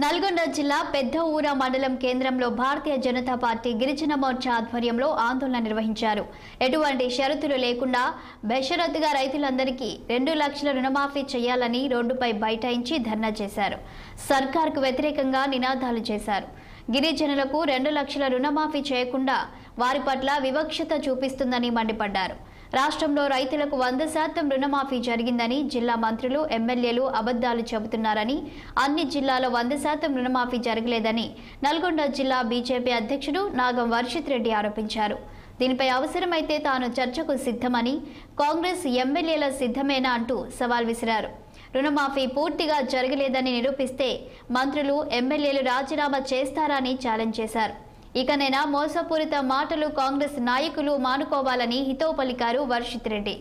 నల్గొండ జిల్లా పెద్ద ఊర మండలం కేంద్రంలో భారతీయ జనతా పార్టీ గిరిజన మోర్చా ఆధ్వర్యంలో ఆందోళన నిర్వహించారు. ఎటువంటి షరతులు లేకుండా బేషరతుగా రైతులందరికీ 2 లక్షల రుణమాఫీ చేయాలని రోడ్డుపై బైఠాయించి ధర్నా చేశారు. సర్కార్కు వ్యతిరేకంగా నినాదాలు చేశారు. గిరిజనులకు 2 లక్షల రుణమాఫీ చేయకుండా వారి పట్ల వివక్షత చూపిస్తుందని మండిపడ్డారు. రాష్ట్రంలో రైతులకు 100% రుణమాఫీ జరిగిందని జిల్లా మంత్రులు ఎమ్మెల్యేలు అబద్ధాలు చెబుతున్నారని, అన్ని జిల్లాలో 100% రుణమాఫీ జరగలేదని నల్గొండ జిల్లా బీజేపీ అధ్యక్షుడు నాగం వర్షిత్ రెడ్డి ఆరోపించారు. దీనిపై అవసరమైతే తాను చర్చకు సిద్ధమని, కాంగ్రెస్ ఎమ్మెల్యేల సిద్ధమేనా అంటూ సవాల్ విసిరారు. రుణమాఫీ పూర్తిగా జరగలేదని నిరూపిస్తే మంత్రులు ఎమ్మెల్యేలు రాజీనామా చేస్తారని ఛాలెంజ్ చేశారు. ఇకనైనా మోసపూరిత మాటలు కాంగ్రెస్ నాయకులు మానుకోవాలని హితవు పలికారు వర్షిత్ రెడ్డి.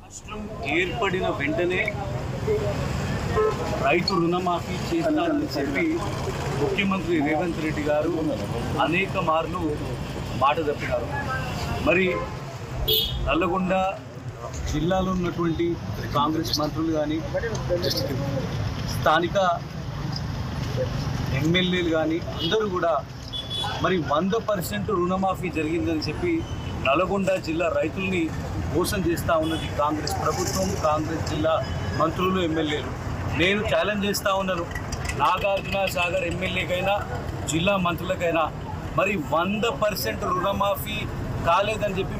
రాష్ట్రం ఏర్పడిన వెంటనే రైతు రుణమాఫీ చేస్తారని చెప్పి ముఖ్యమంత్రి రేవంత్ రెడ్డి గారు అనేక మార్లు మాట తప్పినారు. మరి నల్లగొండ జిల్లాలో ఉన్నటువంటి కాంగ్రెస్ మంత్రులు కానీ, స్థానిక ఎమ్మెల్యేలు కానీ అందరూ కూడా మరి 100% రుణమాఫీ జరిగిందని చెప్పి నల్గొండ జిల్లా రైతుల్ని మోసం చేస్తూ ఉన్నది కాంగ్రెస్ ప్రభుత్వం, కాంగ్రెస్ జిల్లా మంత్రులు, ఎమ్మెల్యేలు. నేను ఛాలెంజ్ చేస్తూ ఉన్నాను, నాగార్జున సాగర్ ఎమ్మెల్యేకైనా జిల్లా మంత్రులకైనా మరి 100% రుణమాఫీ కాలేదని చెప్పి